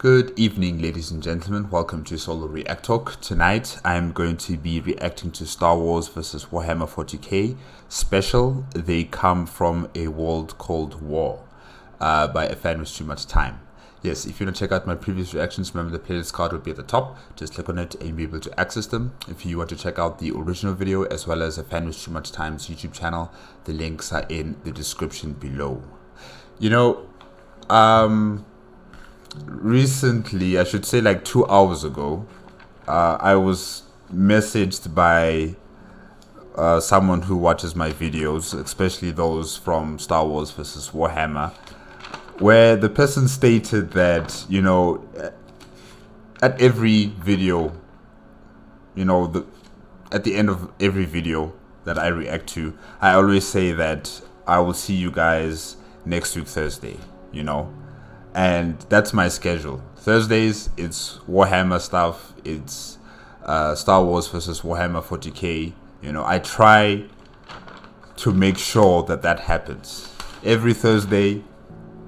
Good evening, ladies and gentlemen. Welcome to Solo ReacTalk. Tonight, I'm going to be reacting to Star Wars vs. Warhammer 40K special. They come from a world called War by A.F.W.T.M.T. Yes, if you want to check out my previous reactions, remember the playlist card will be at the top. Just click on it and you'll be able to access them. If you want to check out the original video as well as AFanWithTooMuchTime's YouTube channel, the links are in the description below. Recently, I should say like 2 hours ago, I was messaged by someone who watches my videos, especially those from Star Wars vs. Warhammer, where the person stated that, at every video, at the end of every video that I react to, I always say that I will see you guys next week Thursday, and that's my schedule. Thursdays, it's Warhammer stuff. It's Star Wars vs. Warhammer 40K. I try to make sure that happens. Every Thursday,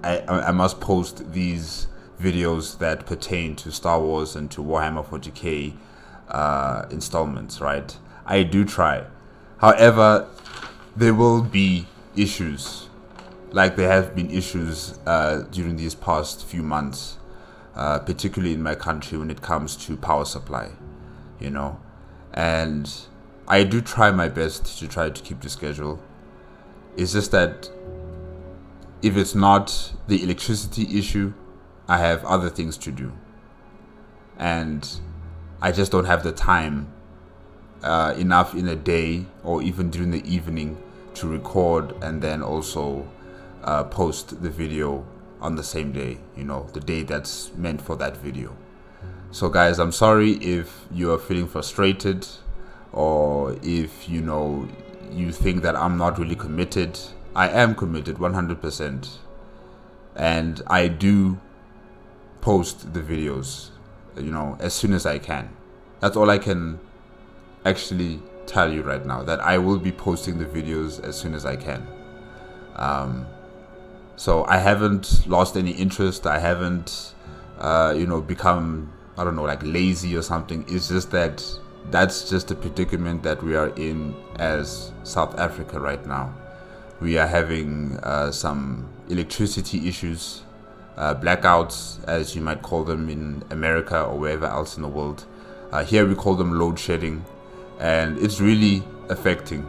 I must post these videos that pertain to Star Wars and to Warhammer 40K installments, right? I do try. However, there will be issues. Like there have been issues during these past few months, particularly in my country when it comes to power supply, and I do try my best to try to keep the schedule. It's just that if it's not the electricity issue, I have other things to do, and I just don't have the time enough in a day or even during the evening to record and then also post the video on the same day, the day that's meant for that video. So guys, I'm sorry if you are feeling frustrated or if you think that I'm not really committed. I am committed 100%, and I do post the videos as soon as I can. That's all I can actually tell you right now, that I will be posting the videos as soon as I can. So I haven't lost any interest. I haven't, become, like lazy or something. It's just that that's just the predicament that we are in as South Africa right now. We are having some electricity issues, blackouts, as you might call them in America or wherever else in the world. Here we call them load shedding, and it's really affecting.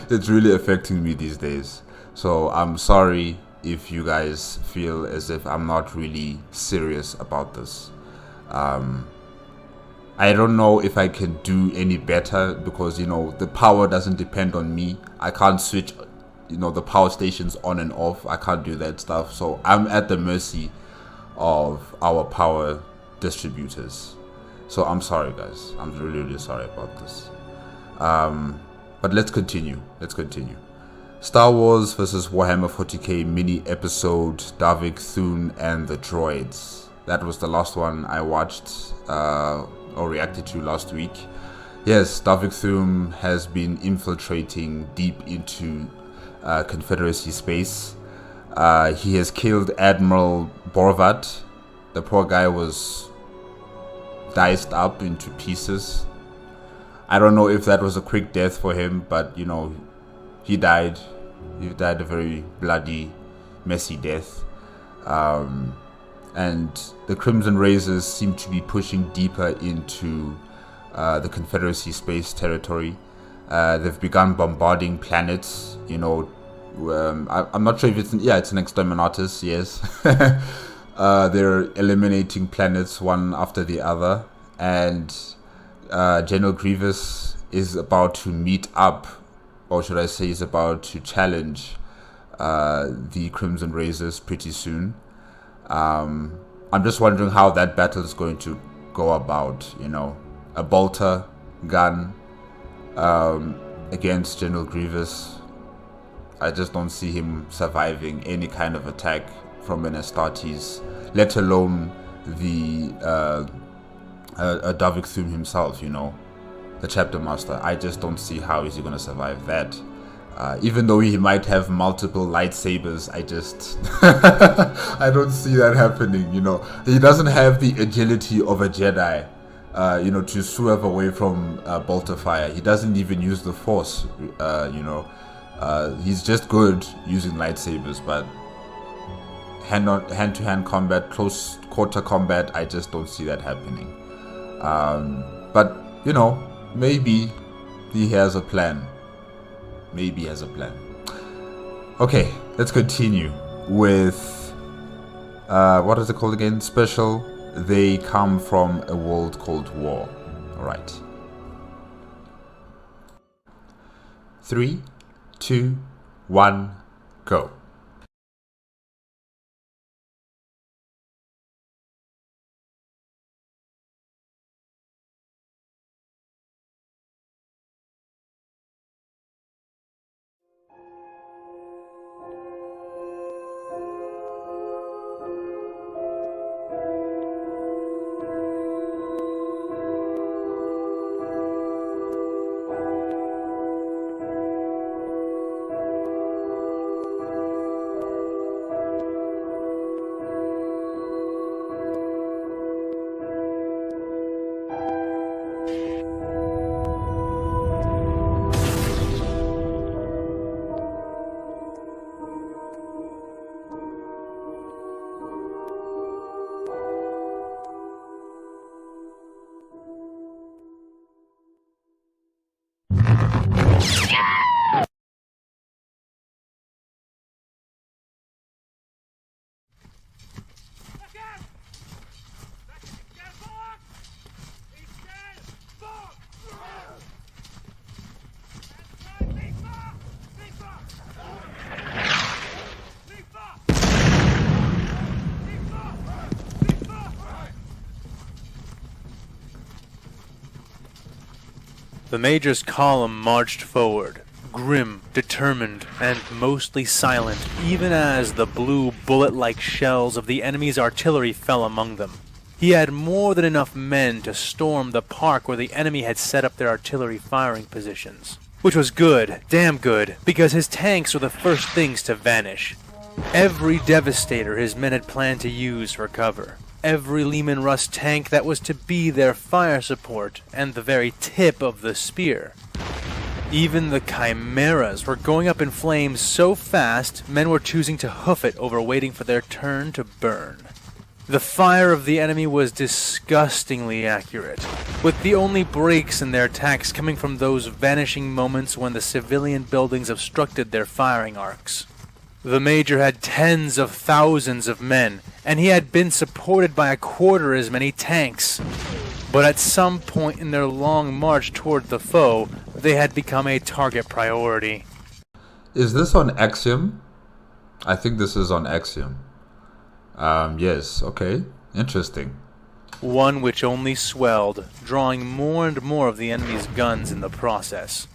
It's really affecting me these days. So I'm sorry if you guys feel as if I'm not really serious about this. I don't know if I can do any better because the power doesn't depend on me. I can't switch the power stations on and off. I can't do that stuff, so I'm at the mercy of our power distributors. So I'm sorry guys, I'm really sorry about this. But let's continue. Star Wars vs. Warhammer 40K mini episode, A.F.W.T.M.T and the droids. That was the last one I watched or reacted to last week. Yes, A.F.W.T.M.T has been infiltrating deep into Confederacy space. He has killed Admiral Borvat. The poor guy was diced up into pieces. I don't know if that was a quick death for him, but he died. He died a very bloody, messy death. And the Crimson Razors seem to be pushing deeper into the Confederacy space territory. They've begun bombarding planets. I'm not sure if it's an exterminatus. Yes, they're eliminating planets one after the other, and General Grievous is about to meet up, or should I say, is about to challenge the Crimson Razors pretty soon. I'm just wondering how that battle is going to go about. A bolter gun against General Grievous. I just don't see him surviving any kind of attack from an Astartes, let alone the A.F.W.T.M.T himself, the chapter master. I just don't see how is he going to survive that. Even though he might have multiple lightsabers, I just I don't see that happening. He doesn't have the agility of a Jedi. To swerve away from bolt of fire. He doesn't even use the Force. He's just good using lightsabers, but hand-to-hand combat, close quarter combat, I just don't see that happening. But maybe he has a plan. Maybe he has a plan. Okay, let's continue with what is it called again? Special. They come from a world called War. All right. 3, 2, 1, go. The Major's column marched forward, grim, determined, and mostly silent, even as the blue bullet-like shells of the enemy's artillery fell among them. He had more than enough men to storm the park where the enemy had set up their artillery firing positions. Which was good, damn good, because his tanks were the first things to vanish. Every devastator his men had planned to use for cover. Every Leman Russ tank that was to be their fire support and the very tip of the spear. Even the chimeras were going up in flames so fast, men were choosing to hoof it over waiting for their turn to burn. The fire of the enemy was disgustingly accurate, with the only breaks in their attacks coming from those vanishing moments when the civilian buildings obstructed their firing arcs. The Major had tens of thousands of men, and he had been supported by a quarter as many tanks. But at some point in their long march toward the foe, they had become a target priority. Is this on Axum? I think this is on Axum. Yes, okay. Interesting. One which only swelled, drawing more and more of the enemy's guns in the process.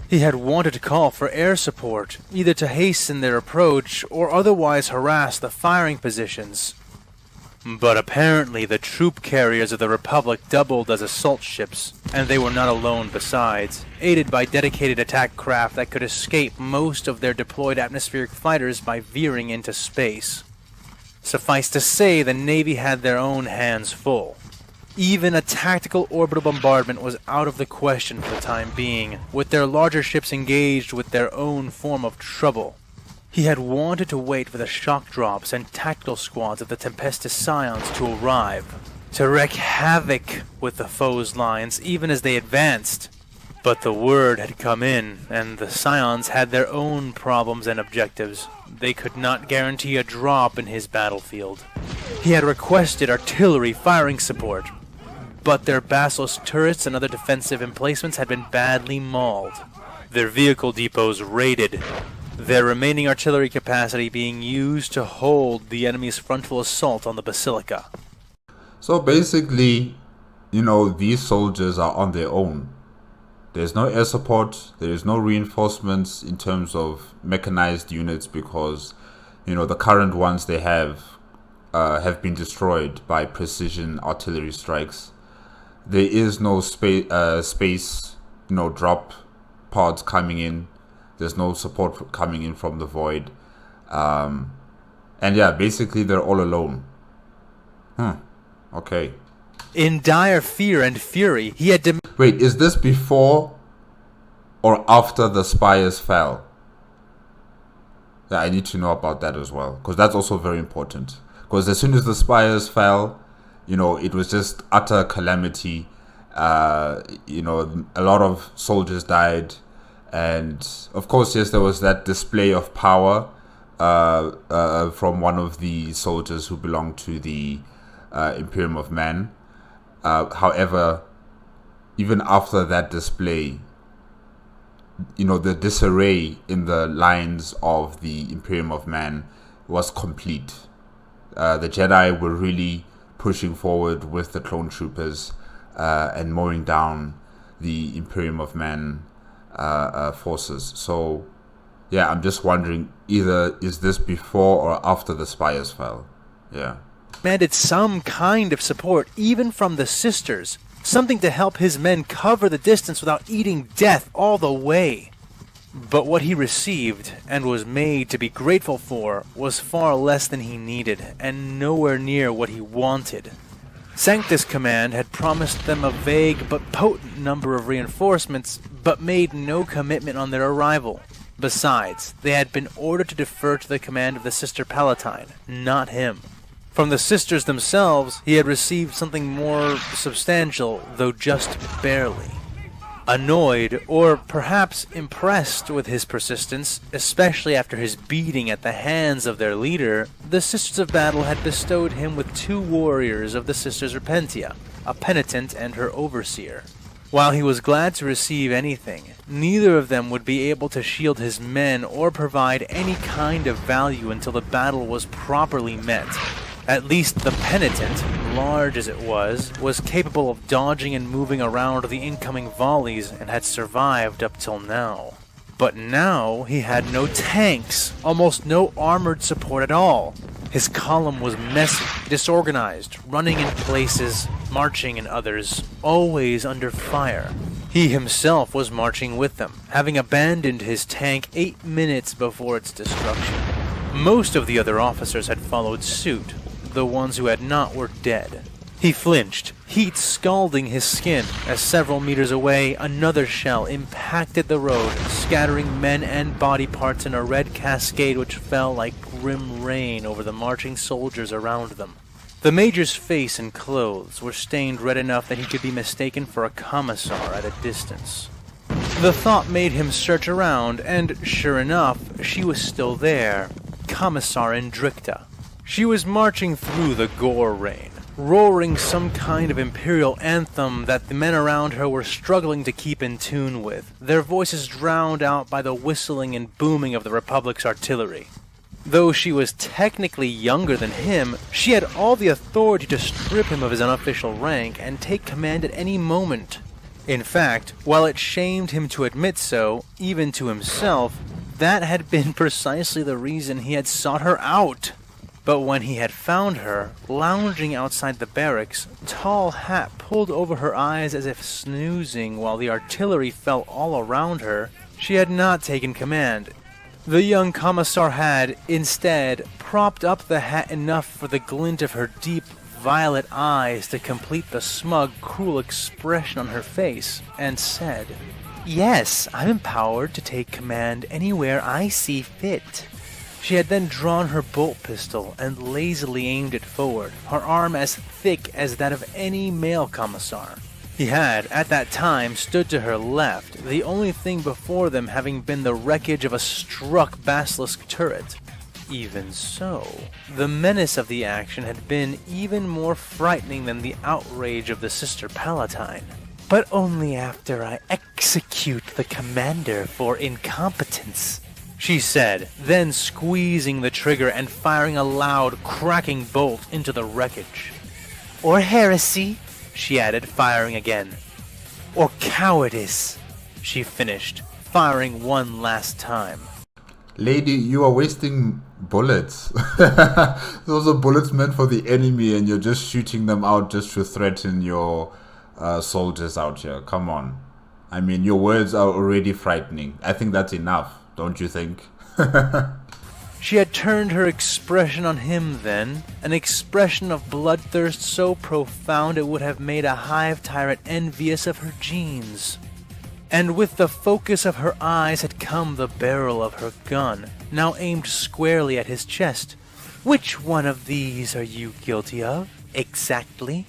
He had wanted to call for air support, either to hasten their approach or otherwise harass the firing positions. But apparently the troop carriers of the Republic doubled as assault ships, and they were not alone besides, aided by dedicated attack craft that could escape most of their deployed atmospheric fighters by veering into space. Suffice to say, the Navy had their own hands full. Even a tactical orbital bombardment was out of the question for the time being, with their larger ships engaged with their own form of trouble. He had wanted to wait for the shock drops and tactical squads of the Tempestus Scions to arrive, to wreak havoc with the foe's lines even as they advanced. But the word had come in, and the Scions had their own problems and objectives. They could not guarantee a drop in his battlefield. He had requested artillery firing support, but their basilisk turrets and other defensive emplacements had been badly mauled. Their vehicle depots raided, their remaining artillery capacity being used to hold the enemy's frontal assault on the Basilica. So basically, these soldiers are on their own. There's no air support, there is no reinforcements in terms of mechanized units because, the current ones they have been destroyed by precision artillery strikes. There is no space, drop pods coming in. There's no support coming in from the void. And yeah, basically they're all alone. Okay. In dire fear and fury, he had Wait, is this before or after the spires fell? Yeah, I need to know about that as well, because that's also very important. Because as soon as the spires fell, it was just utter calamity. A lot of soldiers died, and of course, yes, there was that display of power from one of the soldiers who belonged to the Imperium of Man. However, even after that display, the disarray in the lines of the Imperium of Man was complete. The Jedi were really pushing forward with the clone troopers and mowing down the Imperium of Man forces. So, yeah, I'm just wondering, either is this before or after the spires fell? Yeah. demanded some kind of support, even from the sisters. Something to help his men cover the distance without eating death all the way. But what he received, and was made to be grateful for, was far less than he needed, and nowhere near what he wanted. Sanctus Command had promised them a vague but potent number of reinforcements, but made no commitment on their arrival. Besides, they had been ordered to defer to the command of the Sister Palatine, not him. From the sisters themselves, he had received something more substantial, though just barely. Annoyed, or perhaps impressed with his persistence, especially after his beating at the hands of their leader, the Sisters of Battle had bestowed him with 2 warriors of the Sisters Repentia, a penitent and her overseer. While he was glad to receive anything, neither of them would be able to shield his men or provide any kind of value until the battle was properly met. At least the penitent, large as it was capable of dodging and moving around the incoming volleys and had survived up till now. But now he had no tanks, almost no armored support at all. His column was messy, disorganized, running in places, marching in others, always under fire. He himself was marching with them, having abandoned his tank 8 minutes before its destruction. Most of the other officers had followed suit. The ones who had not were dead. He flinched, heat scalding his skin, as several meters away another shell impacted the road, scattering men and body parts in a red cascade which fell like grim rain over the marching soldiers around them. The Major's face and clothes were stained red enough that he could be mistaken for a commissar at a distance. The thought made him search around, and sure enough, she was still there, Commissar Indricta. She was marching through the gore rain, roaring some kind of imperial anthem that the men around her were struggling to keep in tune with, their voices drowned out by the whistling and booming of the Republic's artillery. Though she was technically younger than him, she had all the authority to strip him of his unofficial rank and take command at any moment. In fact, while it shamed him to admit so, even to himself, that had been precisely the reason he had sought her out. But when he had found her, lounging outside the barracks, tall hat pulled over her eyes as if snoozing while the artillery fell all around her, she had not taken command. The young commissar had, instead, propped up the hat enough for the glint of her deep violet eyes to complete the smug, cruel expression on her face, and said, "Yes, I'm empowered to take command anywhere I see fit." She had then drawn her bolt pistol and lazily aimed it forward, her arm as thick as that of any male commissar. He had, at that time, stood to her left, the only thing before them having been the wreckage of a struck basilisk turret. Even so, the menace of the action had been even more frightening than the outrage of the Sister Palatine. "But only after I execute the commander for incompetence," she said, then squeezing the trigger and firing a loud, cracking bolt into the wreckage. "Or heresy," she added, firing again. "Or cowardice," she finished, firing one last time. Lady, you are wasting bullets. Those are bullets meant for the enemy, and you're just shooting them out just to threaten your soldiers out here. Come on. I mean, your words are already frightening. I think that's enough. don't you think? She had turned her expression on him then, an expression of bloodthirst so profound it would have made a hive tyrant envious of her genes. And with the focus of her eyes had come the barrel of her gun, now aimed squarely at his chest. Which one of these are you guilty of, exactly?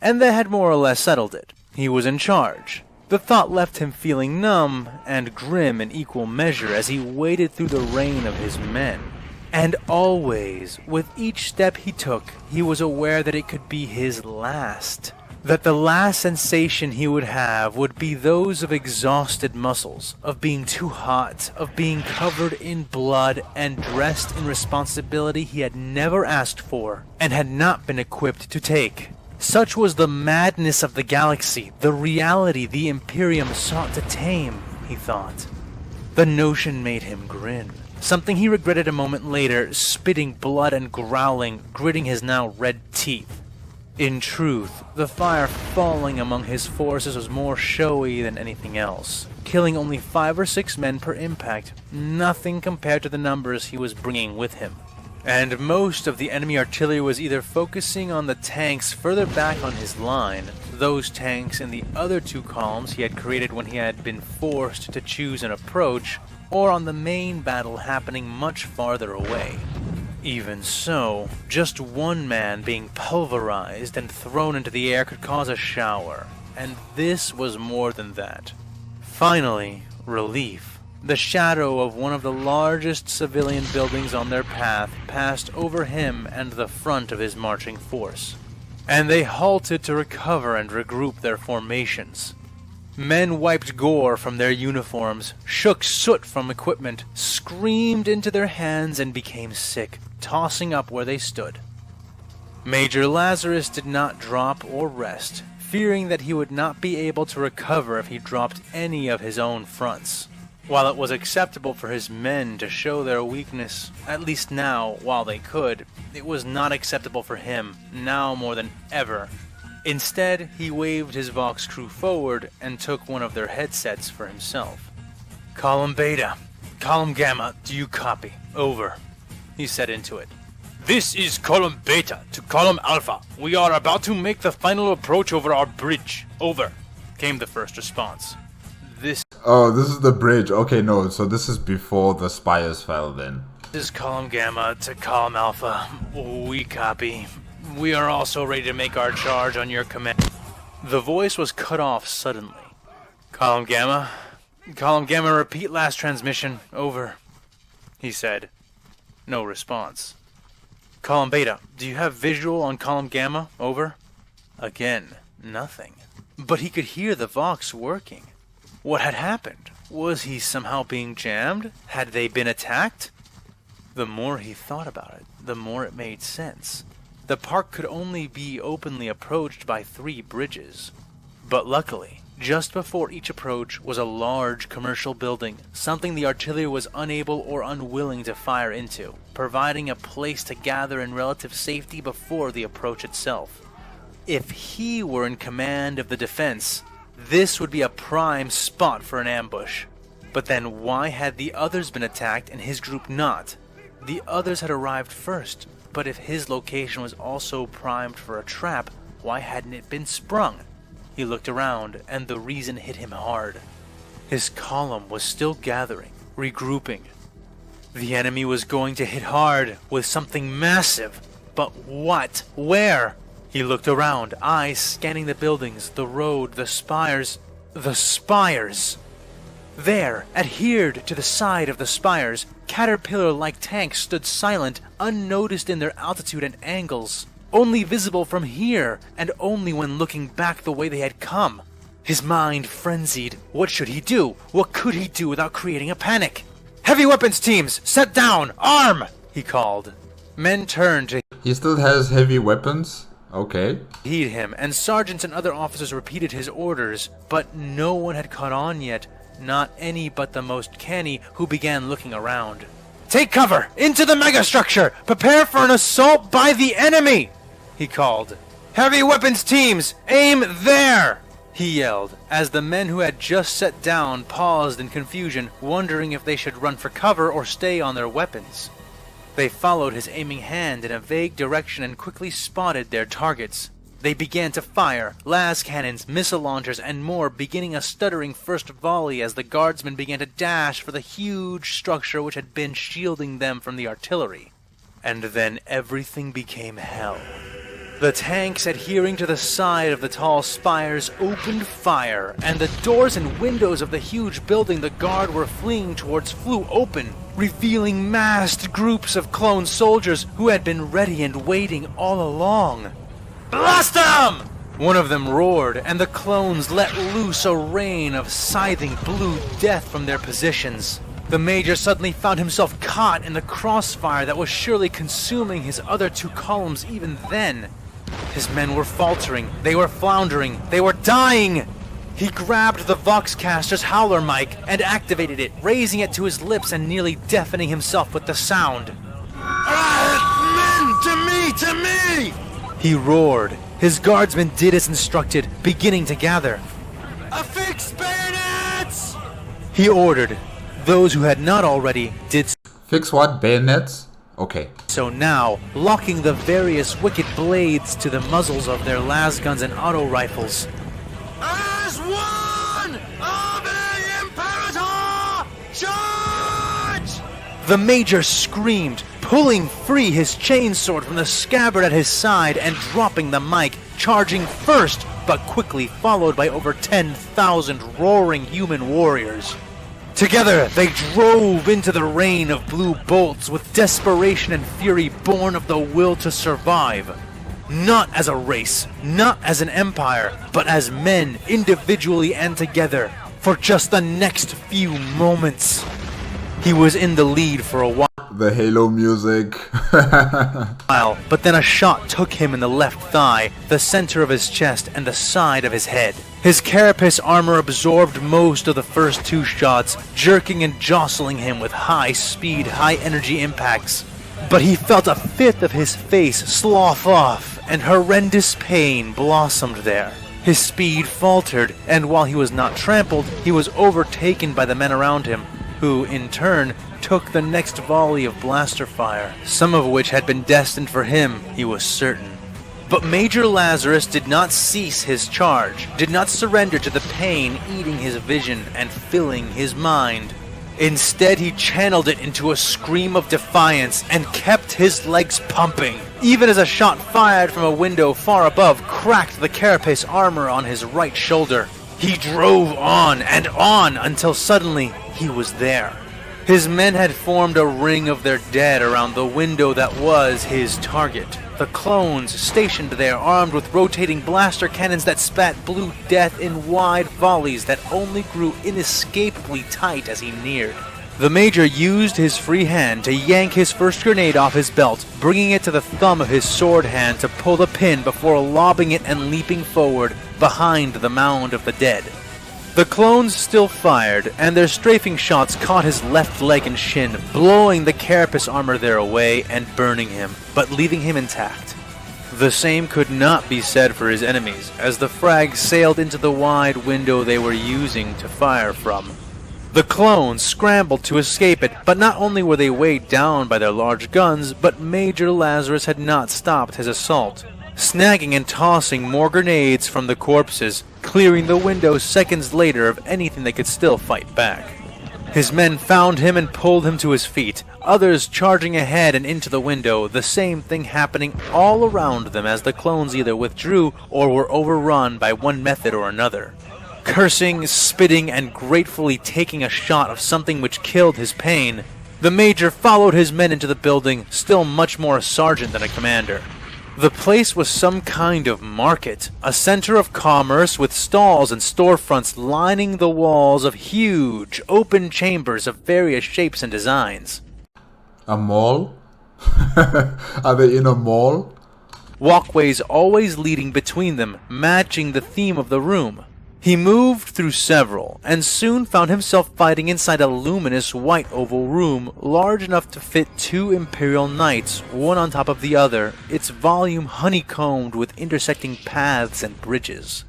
And that had more or less settled it. He was in charge. The thought left him feeling numb and grim in equal measure as he waded through the rain of his men. And always, with each step he took, he was aware that it could be his last. That the last sensation he would have would be those of exhausted muscles, of being too hot, of being covered in blood and dressed in responsibility he had never asked for and had not been equipped to take. Such was the madness of the galaxy, the reality the Imperium sought to tame, he thought. The notion made him grin, something he regretted a moment later, spitting blood and growling, gritting his now red teeth. In truth, the fire falling among his forces was more showy than anything else, killing only 5 or 6 men per impact, nothing compared to the numbers he was bringing with him. And most of the enemy artillery was either focusing on the tanks further back on his line, those tanks in the other 2 columns he had created when he had been forced to choose an approach, or on the main battle happening much farther away. Even so, just one man being pulverized and thrown into the air could cause a shower, and this was more than that. Finally, relief. The shadow of one of the largest civilian buildings on their path passed over him and the front of his marching force, and they halted to recover and regroup their formations. Men wiped gore from their uniforms, shook soot from equipment, screamed into their hands, and became sick, tossing up where they stood. Major Lazuras did not drop or rest, fearing that he would not be able to recover if he dropped any of his own fronts. While it was acceptable for his men to show their weakness, at least now, while they could, it was not acceptable for him, now more than ever. Instead, he waved his Vox crew forward and took one of their headsets for himself. "Column Beta, Column Gamma, do you copy? Over," he said into it. "This is Column Beta to Column Alpha. We are about to make the final approach over our bridge. Over," came the first response. Oh, this is the bridge. Okay, no, so this is before the spires fell then. This is Column Gamma to Column Alpha. We copy. We are also ready to make our charge on your command. The voice was cut off suddenly. Column Gamma, repeat last transmission. Over," he said. No response. "Column Beta, do you have visual on Column Gamma? Over." Again, nothing. But he could hear the Vox working. What had happened? Was he somehow being jammed? Had they been attacked? The more he thought about it, the more it made sense. The park could only be openly approached by 3 bridges. But luckily, just before each approach was a large commercial building, something the artillery was unable or unwilling to fire into, providing a place to gather in relative safety before the approach itself. If he were in command of the defense, this would be a prime spot for an ambush. But then why had the others been attacked and his group not? The others had arrived first, but if his location was also primed for a trap, why hadn't it been sprung? He looked around, and the reason hit him hard. His column was still gathering, regrouping. The enemy was going to hit hard with something massive. But what? Where? He looked around, eyes scanning the buildings, the road, the spires. The spires! There, adhered to the side of the spires, caterpillar-like tanks stood silent, unnoticed in their altitude and angles, only visible from here, and only when looking back the way they had come. His mind frenzied. What should he do? What could he do without creating a panic? "Heavy weapons teams, set down! Arm!" he called. Men turned to He still has heavy weapons? Okay. heed him, and sergeants and other officers repeated his orders, but no one had caught on yet, not any but the most canny, who began looking around. "Take cover! Into the megastructure! Prepare for an assault by the enemy!" he called. "Heavy weapons teams, aim there!" he yelled, as the men who had just sat down paused in confusion, wondering if they should run for cover or stay on their weapons. They followed his aiming hand in a vague direction and quickly spotted their targets. They began to fire, las cannons, missile launchers, and more, beginning a stuttering first volley as the guardsmen began to dash for the huge structure which had been shielding them from the artillery. And then everything became hell. The tanks adhering to the side of the tall spires opened fire, and the doors and windows of the huge building the guard were fleeing towards flew open, revealing massed groups of clone soldiers who had been ready and waiting all along. "Blast them!" one of them roared, and the clones let loose a rain of scything blue death from their positions. The Major suddenly found himself caught in the crossfire that was surely consuming his other two columns even then. His men were faltering, they were floundering, they were dying! He grabbed the Voxcaster's howler mic and activated it, raising it to his lips and nearly deafening himself with the sound. Men, to me! He roared. His guardsmen did as instructed, beginning to gather. Affix bayonets! He ordered. Those who had not already did Fix what? Bayonets? Okay. so now, locking the various wicked blades to the muzzles of their las guns and auto rifles. As one of the Imperator, charge! The Major screamed, pulling free his chainsword from the scabbard at his side and dropping the mic, charging first, but quickly followed by over 10,000 roaring human warriors. Together, they drove into the rain of blue bolts with desperation and fury born of the will to survive. Not as a race, not as an empire, but as men, individually and together, for just the next few moments. He was in the lead for a while. The Halo music. But then a shot took him in the left thigh, the center of his chest, and the side of his head. His carapace armor absorbed most of the first two shots, jerking and jostling him with high-speed, high-energy impacts. But he felt a fifth of his face slough off, and horrendous pain blossomed there. His speed faltered, and while he was not trampled, he was overtaken by the men around him, who, in turn, took the next volley of blaster fire, some of which had been destined for him, he was certain. But Major Lazarus did not cease his charge, did not surrender to the pain eating his vision and filling his mind. Instead, he channeled it into a scream of defiance and kept his legs pumping, even as a shot fired from a window far above cracked the carapace armor on his right shoulder. He drove on and on until suddenly he was there. His men had formed a ring of their dead around the window that was his target. The clones stationed there armed with rotating blaster cannons that spat blue death in wide volleys that only grew inescapably tight as he neared. The Major used his free hand to yank his first grenade off his belt, bringing it to the thumb of his sword hand to pull the pin before lobbing it and leaping forward behind the mound of the dead. The clones still fired, and their strafing shots caught his left leg and shin, blowing the carapace armor there away and burning him, but leaving him intact. The same could not be said for his enemies, as the frags sailed into the wide window they were using to fire from. The clones scrambled to escape it, but not only were they weighed down by their large guns, but Major Lazarus had not stopped his assault, snagging and tossing more grenades from the corpses, clearing the window seconds later of anything that could still fight back. His men found him and pulled him to his feet, others charging ahead and into the window, the same thing happening all around them as the clones either withdrew or were overrun by one method or another. Cursing, spitting, and gratefully taking a shot of something which killed his pain, the Major followed his men into the building, still much more a sergeant than a commander. The place was some kind of market, a center of commerce with stalls and storefronts lining the walls of huge, open chambers of various shapes and designs. A mall? Are they in a mall? Walkways always leading between them, matching the theme of the room. He moved through several, and soon found himself fighting inside a luminous white oval room, large enough to fit 2 Imperial Knights, one on top of the other, its volume honeycombed with intersecting paths and bridges.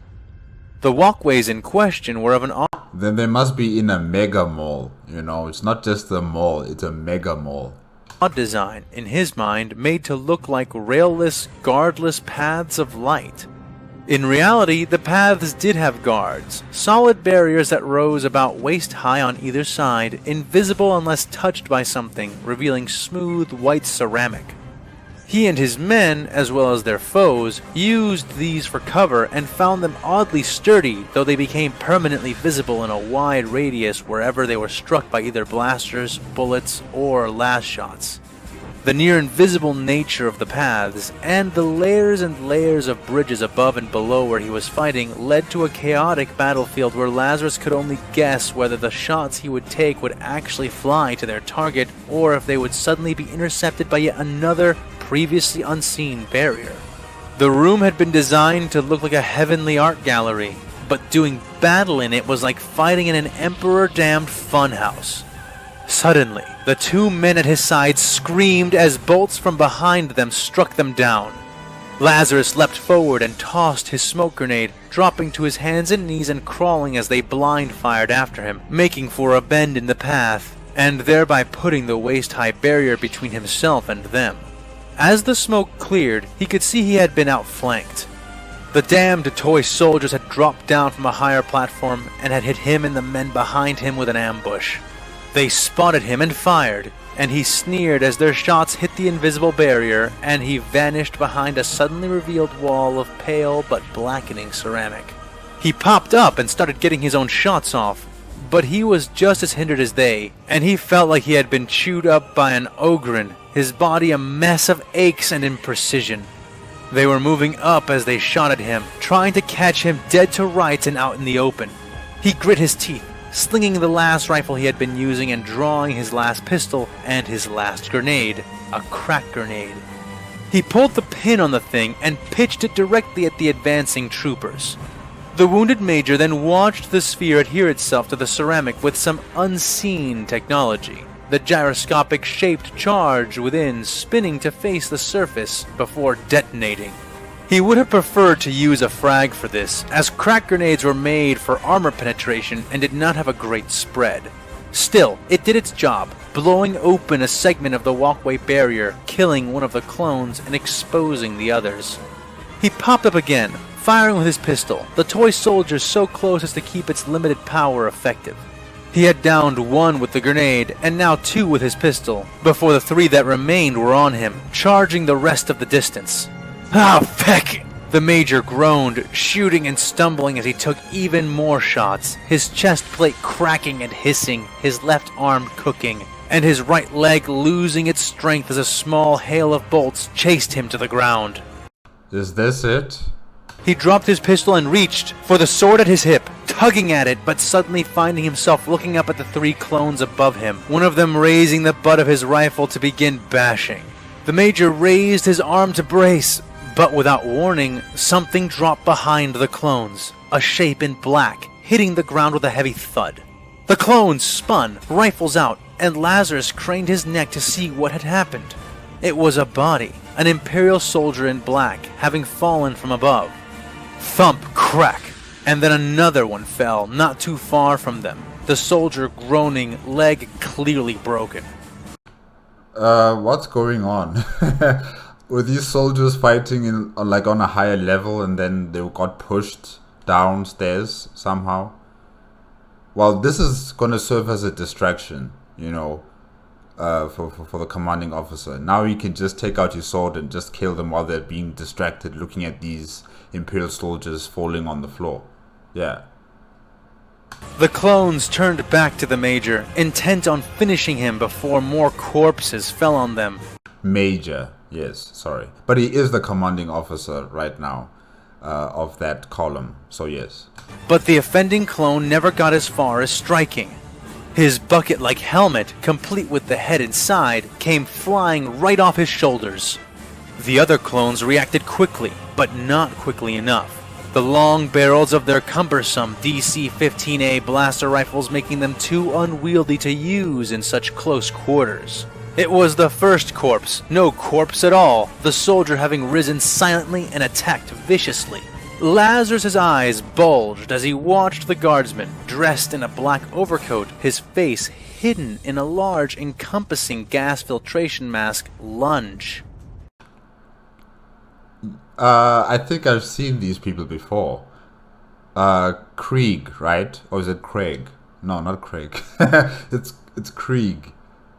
The walkways in question were of an Then they must be in a mega mall. You know, it's not just a mall, it's a mega mall. odd design, in his mind, made to look like railless, guardless paths of light. In reality, the paths did have guards, solid barriers that rose about waist high on either side, invisible unless touched by something, revealing smooth white ceramic. He and his men, as well as their foes, used these for cover and found them oddly sturdy, though they became permanently visible in a wide radius wherever they were struck by either blasters, bullets, or last shots. The near-invisible nature of the paths, and the layers and layers of bridges above and below where he was fighting, led to a chaotic battlefield where Lazarus could only guess whether the shots he would take would actually fly to their target, or if they would suddenly be intercepted by yet another, previously unseen barrier. The room had been designed to look like a heavenly art gallery, but doing battle in it was like fighting in an emperor-damned funhouse. Suddenly, the two men at his side screamed as bolts from behind them struck them down. Lazarus leapt forward and tossed his smoke grenade, dropping to his hands and knees and crawling as they blind fired after him, making for a bend in the path, and thereby putting the waist-high barrier between himself and them. As the smoke cleared, he could see he had been outflanked. The damned toy soldiers had dropped down from a higher platform and had hit him and the men behind him with an ambush. They spotted him and fired, and he sneered as their shots hit the invisible barrier, and he vanished behind a suddenly revealed wall of pale but blackening ceramic. He popped up and started getting his own shots off, but he was just as hindered as they, and he felt like he had been chewed up by an ogre, his body a mess of aches and imprecision. They were moving up as they shot at him, trying to catch him dead to rights and out in the open. He grit his teeth, slinging the last rifle he had been using and drawing his last pistol and his last grenade, a crack grenade. He pulled the pin on the thing and pitched it directly at the advancing troopers. The wounded major then watched the sphere adhere itself to the ceramic with some unseen technology, the gyroscopic shaped charge within spinning to face the surface before detonating. He would have preferred to use a frag for this, as crack grenades were made for armor penetration and did not have a great spread. Still, it did its job, blowing open a segment of the walkway barrier, killing one of the clones and exposing the others. He popped up again, firing with his pistol, the toy soldier so close as to keep its limited power effective. He had downed one with the grenade, and now two with his pistol, before the three that remained were on him, charging the rest of the distance. "Ah, feck!" The major groaned, shooting and stumbling as he took even more shots, his chest plate cracking and hissing, his left arm cooking, and his right leg losing its strength as a small hail of bolts chased him to the ground. Is this it? He dropped his pistol and reached for the sword at his hip, tugging at it, but suddenly finding himself looking up at the three clones above him, one of them raising the butt of his rifle to begin bashing. The major raised his arm to brace, but without warning, something dropped behind the clones, a shape in black, hitting the ground with a heavy thud. The clones spun, rifles out, and Lazarus craned his neck to see what had happened. It was a body, an Imperial soldier in black, having fallen from above. Thump, crack, and then another one fell not too far from them, the soldier groaning, leg clearly broken. What's going on? Were these soldiers fighting on a higher level and then they got pushed downstairs somehow? Well, this is going to serve as a distraction, for the commanding officer. Now you can just take out your sword and just kill them while they're being distracted looking at these Imperial soldiers falling on the floor. Yeah. The clones turned back to the major, intent on finishing him before more corpses fell on them. Major, yes, sorry. But he is the commanding officer right now of that column, so yes. But the offending clone never got as far as striking. His bucket-like helmet, complete with the head inside, came flying right off his shoulders. The other clones reacted quickly, but not quickly enough. The long barrels of their cumbersome DC-15A blaster rifles making them too unwieldy to use in such close quarters. It was the first corpse, no corpse at all, the soldier having risen silently and attacked viciously. Lazarus' eyes bulged as he watched the guardsman, dressed in a black overcoat, his face hidden in a large, encompassing gas filtration mask, lunge. I think I've seen these people before. Krieg, right? Or is it Craig? No, not Craig. it's Krieg.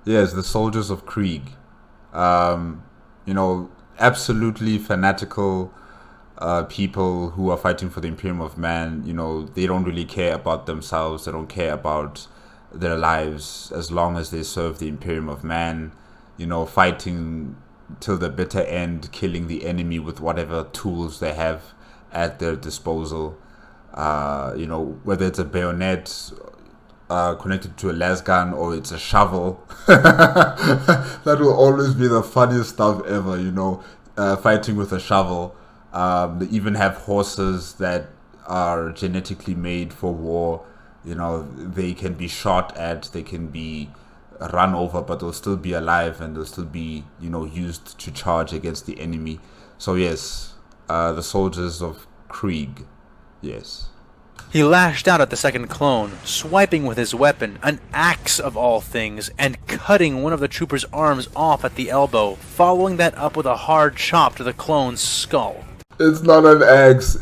Yes, the soldiers of Krieg. Absolutely fanatical people who are fighting for the Imperium of Man. They don't really care about themselves. They don't care about their lives as long as they serve the Imperium of Man. Fighting till the bitter end, killing the enemy with whatever tools they have at their disposal. Whether it's a bayonet connected to a las gun or it's a shovel. That will always be the funniest stuff ever, fighting with a shovel. They even have horses that are genetically made for war. They can be shot at, they can be run over, but they'll still be alive and they'll still be, used to charge against the enemy. So yes, the soldiers of Krieg, yes. He lashed out at the second clone, swiping with his weapon, an axe of all things, and cutting one of the trooper's arms off at the elbow, following that up with a hard chop to the clone's skull. It's not an axe,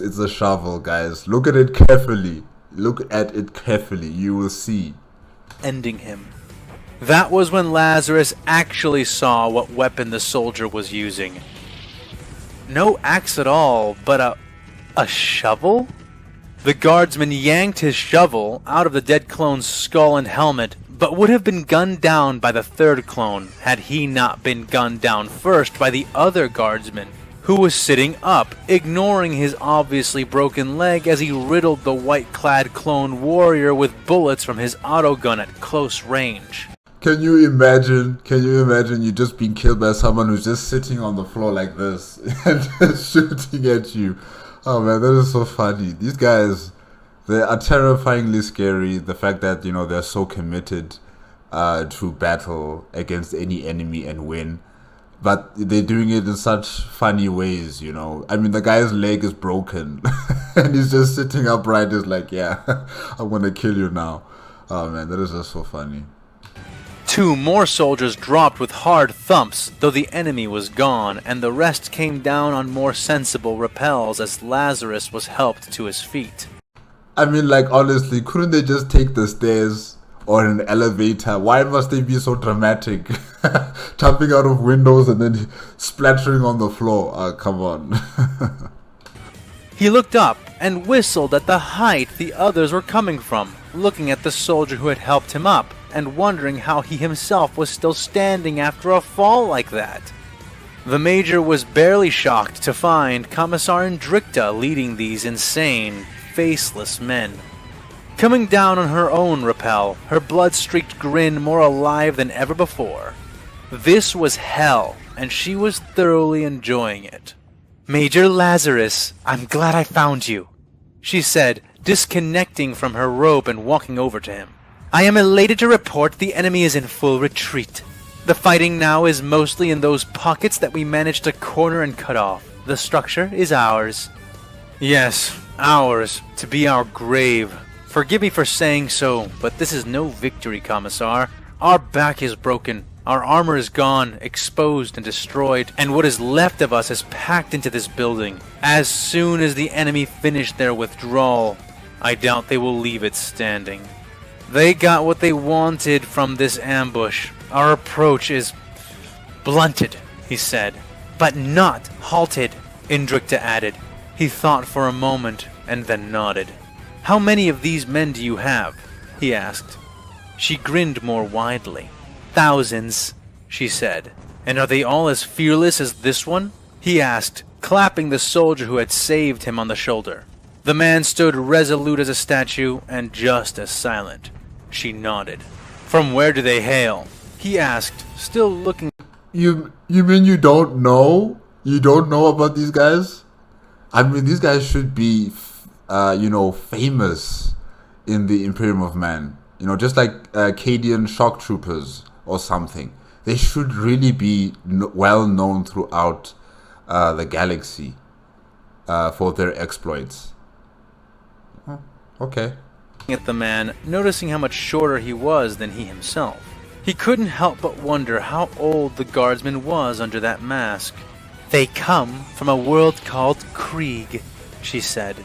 it's a shovel, guys. Look at it carefully. You will see. Ending him. That was when Lazarus actually saw what weapon the soldier was using. No axe at all, but a shovel? The guardsman yanked his shovel out of the dead clone's skull and helmet, but would have been gunned down by the third clone had he not been gunned down first by the other guardsman, who was sitting up, ignoring his obviously broken leg as he riddled the white-clad clone warrior with bullets from his autogun at close range. Can you imagine you just being killed by someone who's just sitting on the floor like this and just shooting at you? Oh man, that is so funny. These guys, they are terrifyingly scary. The fact that, they're so committed to battle against any enemy and win. But they're doing it in such funny ways, the guy's leg is broken and he's just sitting upright. He's like, yeah, I'm gonna kill you now. Oh man, that is just so funny. 2 more soldiers dropped with hard thumps, though the enemy was gone, and the rest came down on more sensible rappels as Lazarus was helped to his feet. Honestly, couldn't they just take the stairs or an elevator? Why must they be so dramatic? Jumping out of windows and then splattering on the floor. Come on. He looked up and whistled at the height the others were coming from, looking at the soldier who had helped him up, and wondering how he himself was still standing after a fall like that. The Major was barely shocked to find Commissar Indricta leading these insane, faceless men. Coming down on her own rappel, her blood-streaked grin more alive than ever before. This was hell, and she was thoroughly enjoying it. "Major Lazarus, I'm glad I found you," she said, disconnecting from her robe and walking over to him. "I am elated to report the enemy is in full retreat. The fighting now is mostly in those pockets that we managed to corner and cut off. The structure is ours." "Yes, ours, to be our grave. Forgive me for saying so, but this is no victory, Commissar. Our back is broken, our armor is gone, exposed and destroyed, and what is left of us is packed into this building. As soon as the enemy finish their withdrawal, I doubt they will leave it standing. They got what they wanted from this ambush. Our approach is blunted," he said. "But not halted," Indricta added. He thought for a moment and then nodded. "How many of these men do you have?" he asked. She grinned more widely. "Thousands," she said. "And are they all as fearless as this one?" he asked, clapping the soldier who had saved him on the shoulder. The man stood resolute as a statue and just as silent. She nodded. "From where do they hail?" he asked, still looking. You mean you don't know? You don't know about these guys? These guys should be, famous in the Imperium of Man. Just like Cadian shock troopers or something. They should really be well known throughout the galaxy. for their exploits. Oh, okay. At the man, noticing how much shorter he was than he himself. He couldn't help but wonder how old the guardsman was under that mask. "They come from a world called Krieg," she said.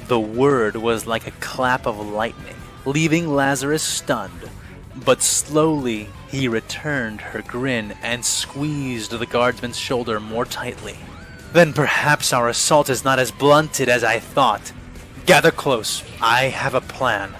The word was like a clap of lightning, leaving Lazarus stunned. But slowly, he returned her grin and squeezed the guardsman's shoulder more tightly. "Then perhaps our assault is not as blunted as I thought. Gather close. I have a plan."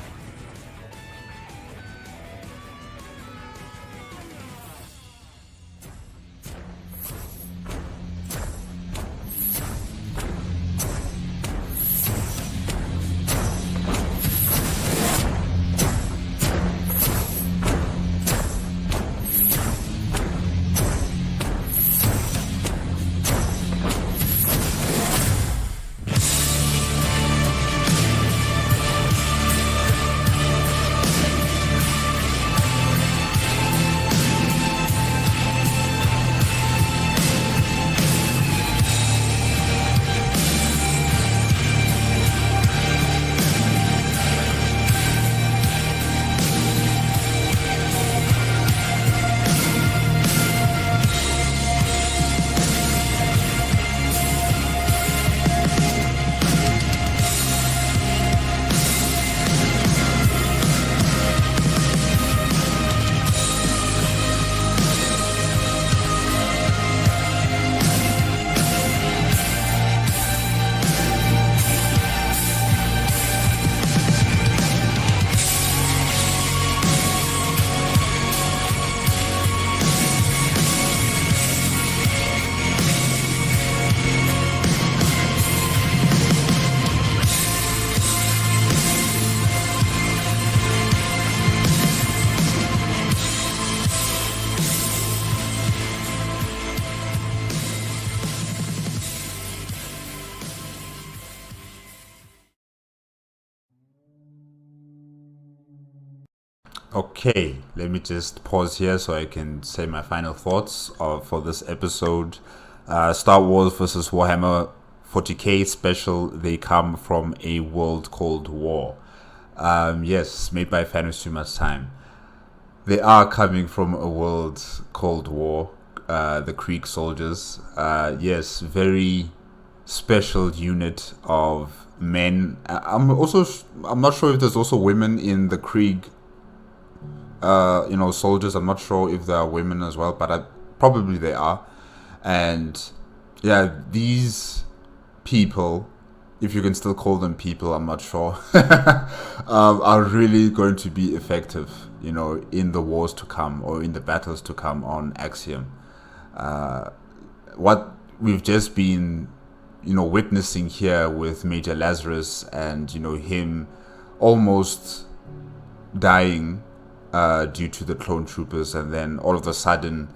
Okay, let me just pause here so I can say my final thoughts for this episode. Star Wars versus Warhammer 40K special. They come from a world called War. Yes, made by AFanWithTooMuchTime. They are coming from a world called War. The Krieg soldiers. Yes, very special unit of men. I'm not sure if there's also women in the Krieg. Soldiers. I'm not sure if there are women as well, but probably they are. And yeah, these people, if you can still call them people, I'm not sure, are really going to be effective, in the wars to come or in the battles to come on Axum. What we've just been, witnessing here with Major Lazuras and, him almost dying due to the clone troopers, and then all of a sudden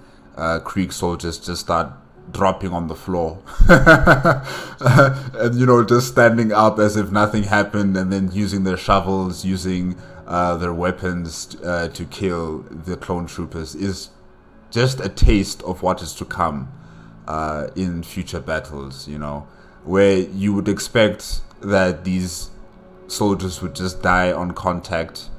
Krieg soldiers just start dropping on the floor and just standing up as if nothing happened, and then using their shovels, using their weapons to kill the clone troopers is just a taste of what is to come in future battles, where you would expect that these soldiers would just die on contact,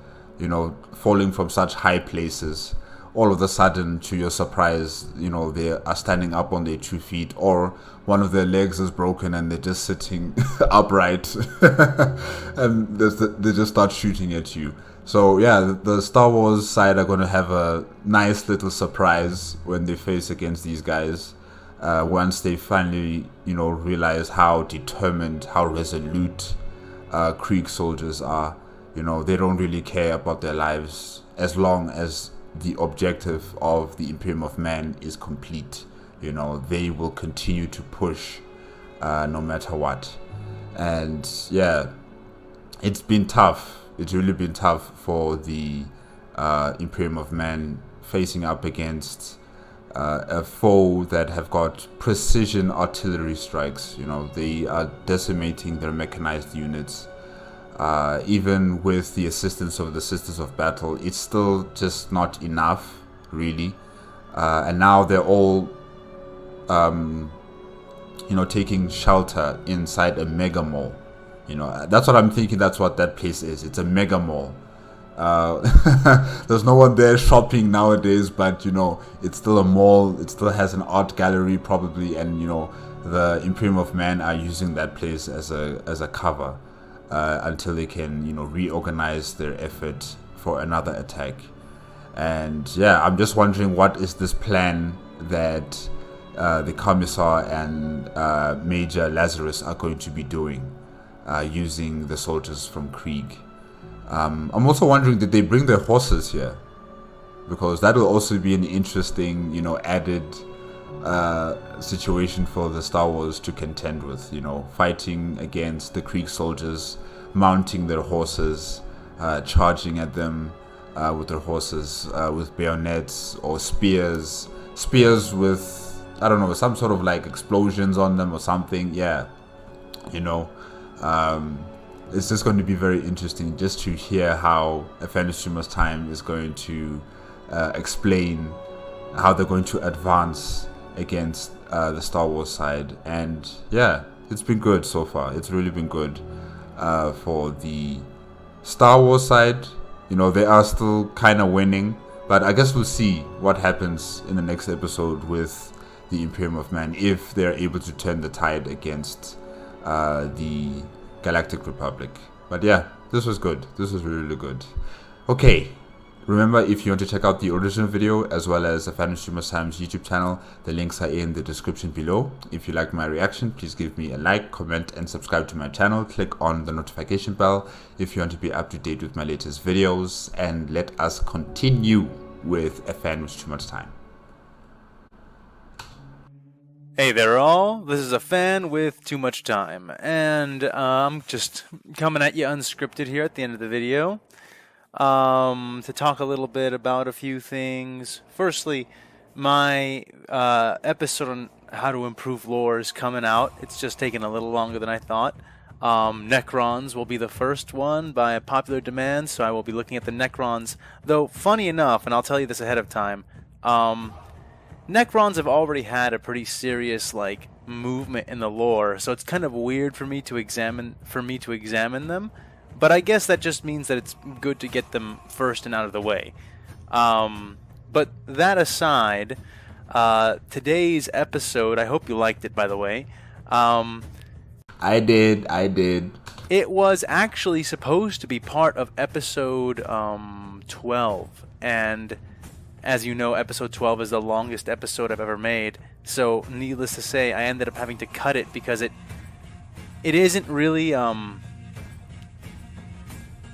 falling from such high places. All of a sudden, to your surprise, they are standing up on their 2 feet, or one of their legs is broken and they're just sitting upright and they just start shooting at you. So yeah, the Star Wars side are going to have a nice little surprise when they face against these guys, once they finally, realize how determined, how resolute Krieg soldiers are. They don't really care about their lives as long as the objective of the Imperium of Man is complete. They will continue to push no matter what. And yeah, it's been tough. It's really been tough for the Imperium of Man facing up against a foe that have got precision artillery strikes. They are decimating their mechanized units. Even with the assistance of the Sisters of Battle, it's still just not enough, really. And now they're all taking shelter inside a mega mall. That's what I'm thinking. That's what that place is. It's a mega mall. There's no one there shopping nowadays, but it's still a mall. It still has an art gallery probably, and the Imperium of Man are using that place as a cover until they can reorganize their effort for another attack. And yeah, I'm just wondering, what is this plan that the Commissar and Major Lazarus are going to be doing using the soldiers from Krieg? I'm also wondering, did they bring their horses here? Because that will also be an interesting, added situation for the Star Wars to contend with. Fighting against the Krieg soldiers, mounting their horses, charging at them with their horses, with bayonets or spears with, I don't know, some sort of like explosions on them or something. Yeah, it's just going to be very interesting just to hear how A.F.W.T.M.T is going to explain how they're going to advance against the Star Wars side. And yeah, it's been good so far. It's really been good for the Star Wars side. They are still kind of winning, but I guess we'll see what happens in the next episode with the Imperium of Man, if they're able to turn the tide against the Galactic Republic. But yeah, this was good. This was really, really good. Okay, remember, if you want to check out the original video as well as AFanWithTooMuchTime's YouTube channel, the links are in the description below. If you like my reaction, please give me a like, comment, and subscribe to my channel. Click on the notification bell if you want to be up to date with my latest videos, and let us continue with AFanWithTooMuchTime. Hey there all, this is a fan with too much time, and I'm just coming at you unscripted here at the end of the video to talk a little bit about a few things. Firstly, my episode on how to improve lore is coming out. It's just taking a little longer than I thought. Necrons will be the first one by popular demand, so I will be looking at the Necrons, though funny enough, and I'll tell you this ahead of time, Necrons have already had a pretty serious movement in the lore, so it's kind of weird for me to examine them. But I guess that just means that it's good to get them first and out of the way. But that aside, today's episode, I hope you liked it, by the way. I did. It was actually supposed to be part of episode 12, and as you know, episode 12 is the longest episode I've ever made, so needless to say, I ended up having to cut it because it isn't really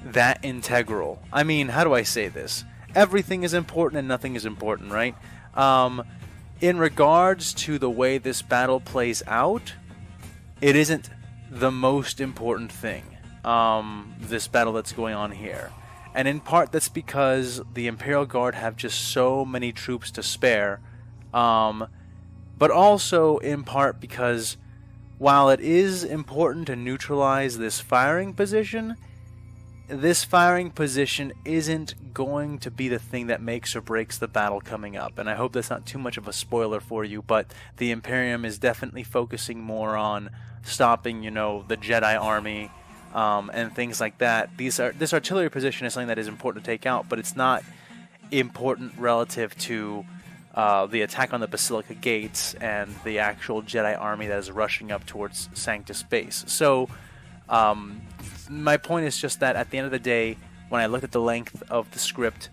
that integral. I mean, how do I say this? Everything is important and nothing is important, right? In regards to the way this battle plays out, it isn't the most important thing, this battle that's going on here. And in part, that's because the Imperial Guard have just so many troops to spare. But also in part because while it is important to neutralize this firing position isn't going to be the thing that makes or breaks the battle coming up. And I hope that's not too much of a spoiler for you, but the Imperium is definitely focusing more on stopping, the Jedi army, and things like that. This artillery position is something that is important to take out, but it's not important relative to the attack on the Basilica Gates and the actual Jedi army that is rushing up towards Sanctus Base. So, my point is just that at the end of the day, when I looked at the length of the script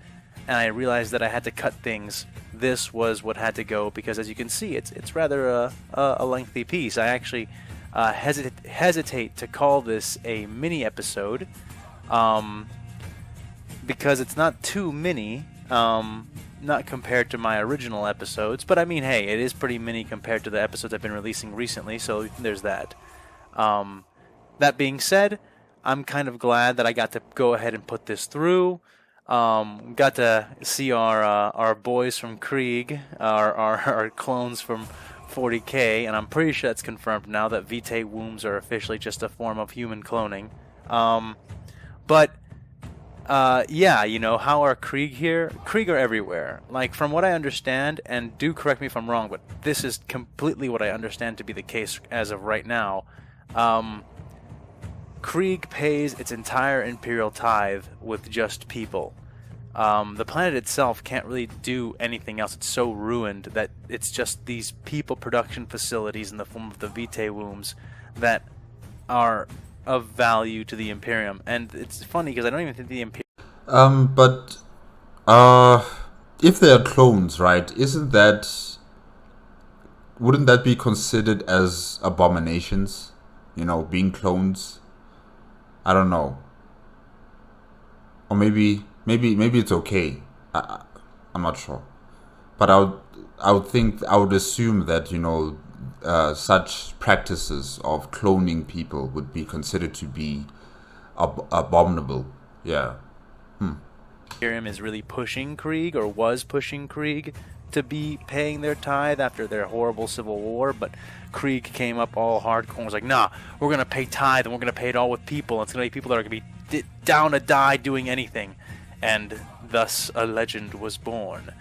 and I realized that I had to cut things, this was what had to go, because as you can see, it's rather a lengthy piece. I actually hesitate to call this a mini episode because it's not too mini, not compared to my original episodes, but I mean, hey, it is pretty mini compared to the episodes I've been releasing recently, so there's that. That being said, I'm kind of glad that I got to go ahead and put this through. Got to see our boys from Krieg, our clones from 40K, and I'm pretty sure that's confirmed now that Vitae wombs are officially just a form of human cloning. But Yeah, you know, how are Krieg here? Krieg are everywhere. Like, from what I understand, and do correct me if I'm wrong, but this is completely what I understand to be the case as of right now. Krieg pays its entire Imperial tithe with just people. The planet itself can't really do anything else. It's so ruined that it's just these people production facilities in the form of the Vitae wombs that are of value to the Imperium. And it's funny because I don't even think the Imperium... But if they are clones, right, wouldn't that be considered as abominations? You know, being clones? I don't know. Or maybe it's okay. I'm not sure. But I would assume that, you know, such practices of cloning people would be considered to be abominable. Yeah. Imperium is really pushing Krieg, or was pushing Krieg, to be paying their tithe after their horrible civil war, but Krieg came up all hardcore and was like, nah, we're going to pay tithe and we're going to pay it all with people. It's going to be people that are going to be down to die doing anything. And thus a legend was born.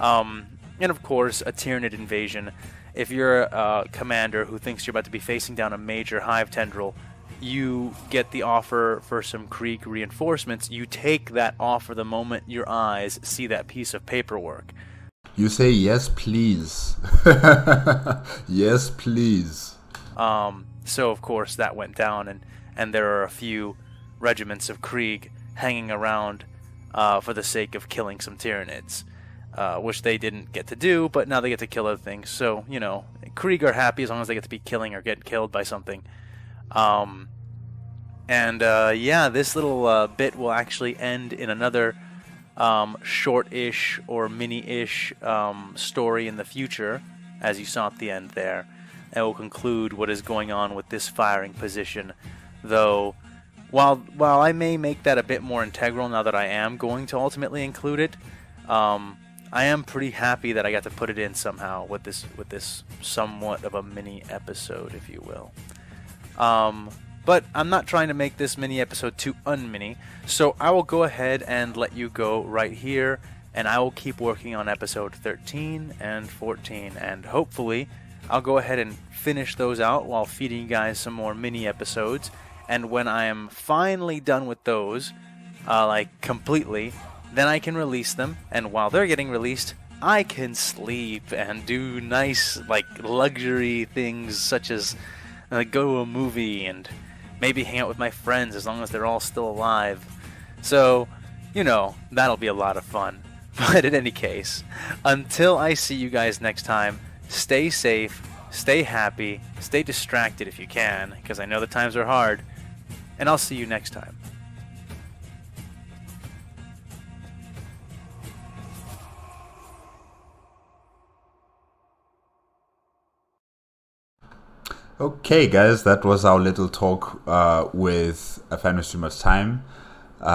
And of course, a Tyranid invasion. If you're a commander who thinks you're about to be facing down a major hive tendril, you get the offer for some Krieg reinforcements. You take that offer the moment your eyes see that piece of paperwork. You say, yes, please. Yes, please. So, of course, that went down, and there are a few regiments of Krieg hanging around for the sake of killing some Tyranids, which they didn't get to do, but now they get to kill other things. So, you know, Krieg are happy as long as they get to be killing or get killed by something. Yeah, this little bit will actually end in another short-ish or mini-ish story in the future, as you saw at the end there, and will conclude what is going on with this firing position. Though, while I may make that a bit more integral now that I am going to ultimately include it, I am pretty happy that I got to put it in somehow with this somewhat of a mini episode, if you will. But I'm not trying to make this mini episode too unmini, so I will go ahead and let you go right here, and I will keep working on episode 13 and 14, and hopefully I'll go ahead and finish those out while feeding you guys some more mini episodes, and when I am finally done with those, like completely, then I can release them, and while they're getting released, I can sleep and do nice, like, luxury things such as go to a movie and maybe hang out with my friends as long as they're all still alive. So, you know, that'll be a lot of fun. But in any case, until I see you guys next time, stay safe, stay happy, stay distracted if you can, because I know the times are hard, and I'll see you next time. Okay, guys, that was our little talk with AFanWithTooMuchTime.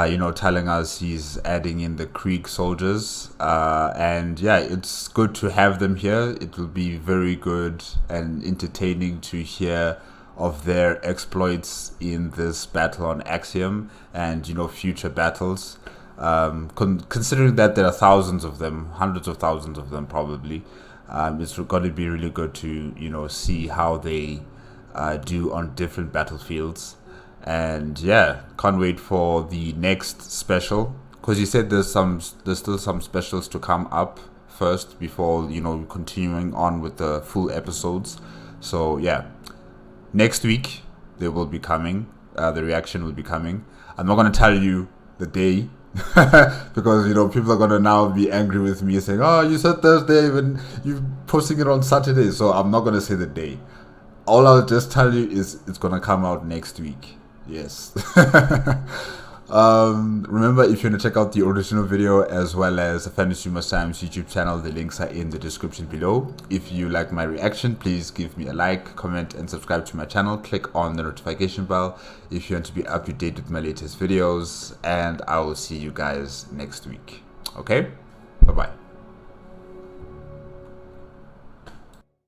You know, telling us he's adding in the Krieg soldiers. And yeah, it's good to have them here. It will be very good and entertaining to hear of their exploits in this battle on Axum and, you know, future battles. Considering that there are thousands of them, hundreds of thousands of them probably, it's going to be really good to, you know, see how they do on different battlefields. And yeah, can't wait for the next special, because you said there's still some specials to come up first before, you know, continuing on with the full episodes. So yeah, next week they will be coming, the reaction will be coming. I'm not going to tell you the day because, you know, people are going to now be angry with me saying, oh, you said Thursday when you're posting it on Saturday. So I'm not going to say the day. All I'll just tell you is it's going to come out next week. Yes. Remember, if you want to check out the original video as well as AFanWithTooMuchTime's YouTube channel, the links are in the description below. If you like my reaction, please give me a like, comment, and subscribe to my channel. Click on the notification bell if you want to be up to date with my latest videos, and I will see you guys next week. Okay? Bye-bye.